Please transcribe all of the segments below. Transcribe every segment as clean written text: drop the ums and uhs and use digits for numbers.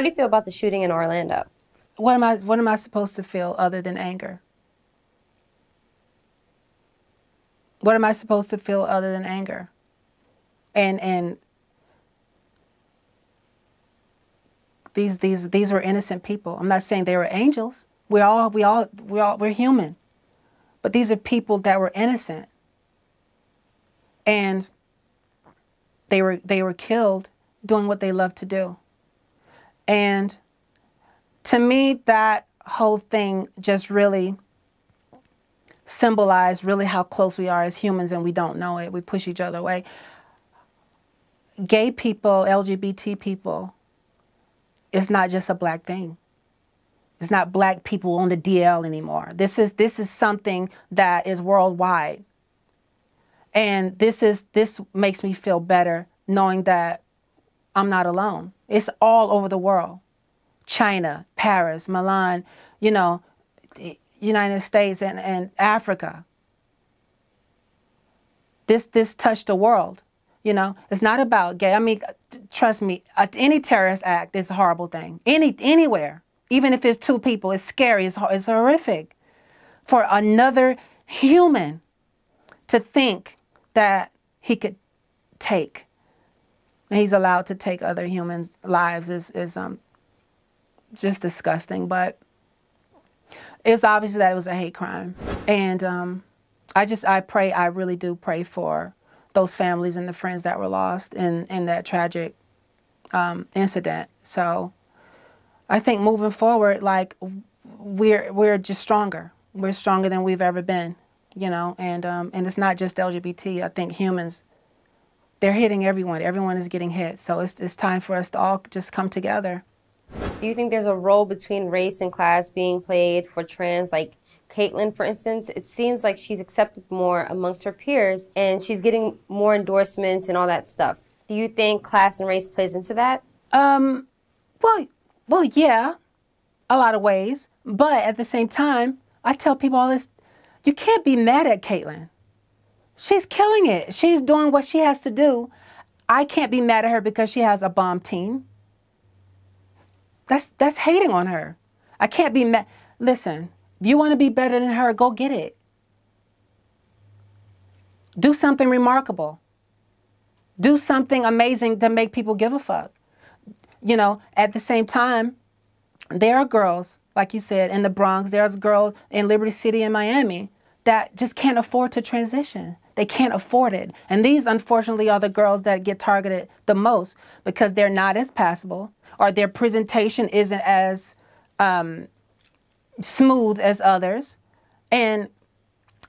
How do you feel about the shooting in Orlando? What am I supposed to feel other than anger? What am I supposed to feel other than anger? And these were innocent people. I'm not saying they were angels. We're human. But these are people that were innocent. And they were killed doing what they love to do. And to me, that whole thing just really symbolized really how close we are as humans, and we don't know it. We push each other away. Gay people, LGBT people, it's not just a black thing. It's not black people on the DL anymore. This is something that is worldwide. And this makes me feel better knowing that I'm not alone. It's all over the world. China, Paris, Milan, you know, the United States and Africa. This touched the world. You know, it's not about gay. I mean, trust me, any terrorist act is a horrible thing. Anywhere, even if it's two people, it's scary, it's horrific. For another human to think that he could take, and he's allowed to take other humans' lives is just disgusting. But it's obvious that it was a hate crime. And I really do pray for those families and the friends that were lost in that tragic incident. So I think moving forward, like, we're just stronger. We're stronger than we've ever been, you know, and it's not just LGBT. I think humans, they're hitting everyone. Everyone is getting hit. So it's time for us to all just come together. Do you think there's a role between race and class being played for trans, like Caitlyn, for instance? It seems like she's accepted more amongst her peers and she's getting more endorsements and all that stuff. Do you think class and race plays into that? Well, yeah, a lot of ways. But at the same time, I tell people all this, you can't be mad at Caitlyn. She's killing it. She's doing what she has to do. I can't be mad at her because she has a bomb team. That's hating on her. I can't be mad. Listen, if you want to be better than her, go get it. Do something remarkable. Do something amazing to make people give a fuck. You know, at the same time, there are girls, like you said, in the Bronx. There's girls in Liberty City and Miami that just can't afford to transition. They can't afford it. And these, unfortunately, are the girls that get targeted the most because they're not as passable or their presentation isn't as smooth as others. And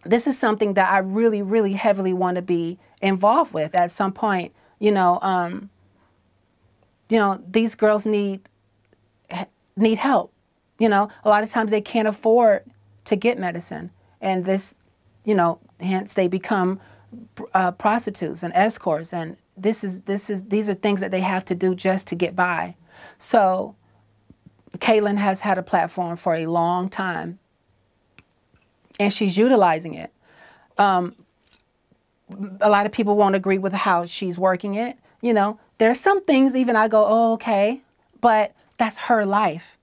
this is something that I really, really heavily want to be involved with at some point. You know, these girls need help. You know, a lot of times they can't afford to get medicine. And this, you know, hence they become prostitutes and escorts. And these are things that they have to do just to get by. So Caitlyn has had a platform for a long time, and she's utilizing it. A lot of people won't agree with how she's working it. You know, there are some things even I go, oh, okay, but that's her life.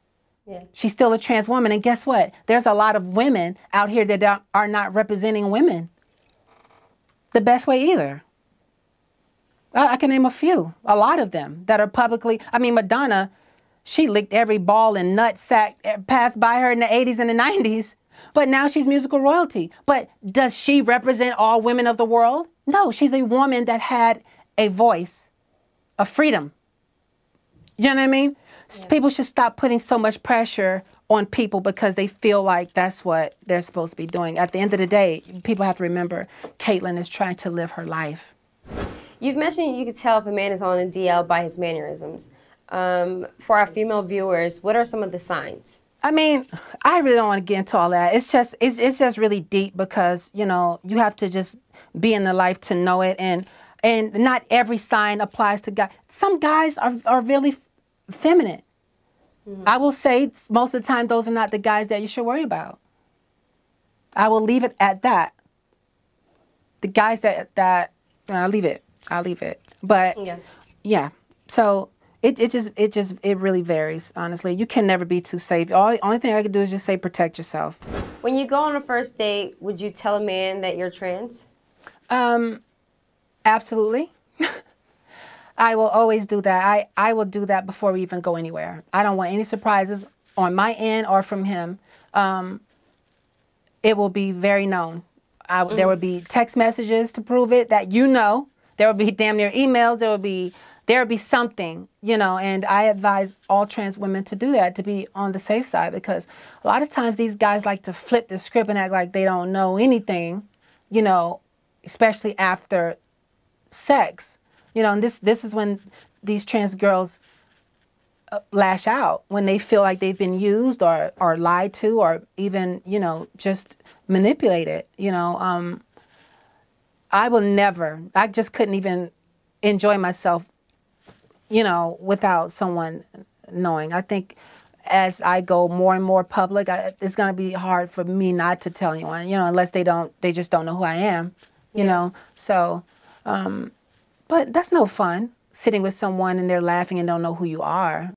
Yeah. She's still a trans woman, and guess what? There's a lot of women out here that are not representing women the best way either. I can name a few, a lot of them that are publicly. I mean, Madonna, she licked every ball and nut sack passed by her in the 80s and the 90s, but now she's musical royalty. But does she represent all women of the world? No, she's a woman that had a voice, a freedom. You know what I mean? Yeah. People should stop putting so much pressure on people because they feel like that's what they're supposed to be doing. At the end of the day, people have to remember Caitlyn is trying to live her life. You've mentioned you could tell if a man is on a DL by his mannerisms. For our female viewers, what are some of the signs? I mean, I really don't want to get into all that. It's just really deep because, you know, you have to just be in the life to know it. And not every sign applies to guys. Some guys are really feminine. Mm-hmm. I will say most of the time those are not the guys that you should worry about. I will leave it at that. The guys that I'll leave it. But yeah. So It really varies, honestly. You can never be too safe. Only thing I could do is just say protect yourself. When you go on a first date, would you tell a man that you're trans? Absolutely. I will always do that. I will do that before we even go anywhere. I don't want any surprises on my end or from him. It will be very known. There will be text messages to prove it that you know. There will be damn near emails. There will be something, you know, and I advise all trans women to do that, to be on the safe side, because a lot of times these guys like to flip the script and act like they don't know anything, you know, especially after sex. You know, and this is when these trans girls lash out, when they feel like they've been used or lied to, or even, you know, just manipulated. You know, I just couldn't even enjoy myself, you know, without someone knowing. I think as I go more and more public, it's going to be hard for me not to tell anyone, you know, unless they just don't know who I am, you know. So, but that's no fun, sitting with someone and they're laughing and don't know who you are.